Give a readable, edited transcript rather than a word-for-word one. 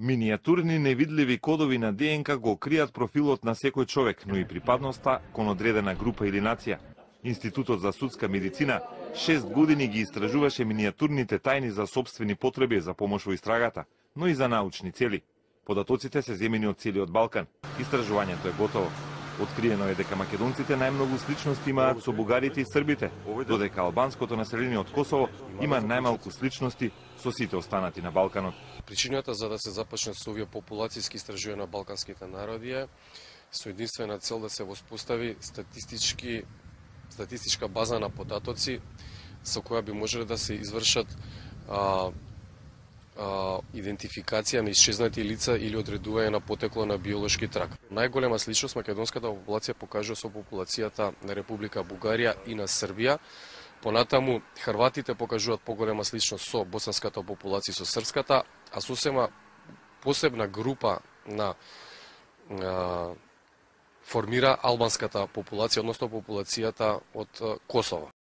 Минијатурни невидливи кодови на ДНК го кријат профилот на секој човек, но и припадноста кон одредена група или нација. Институтот за судска медицина 6 години ги истражуваше минијатурните тајни за сопствени потреби за помош во истрагата, но и за научни цели. Податоците се земени од целиот Балкан. Истражувањето е готово. Откриено е дека македонците најмногу сличности имаат со бугарите и србите, додека албанското население од Косово има најмалку сличности со сите останати на Балканот. Причината за да се започне со овие популацијски истражувања на балканските народи е со единствена цел да се воспостави статистичка база на податоци со која би можеле да се извршат идентификација на исчезнати лица или одредување на потекло на биолошки трак. Најголема сличност македонската популација покажува со популацијата на Република Бугарија и на Србија. Понатаму, хрватите покажуваат поголема сличност со босанската популација со српската, а сосема посебна група на формира албанската популација, односно популацијата од Косово.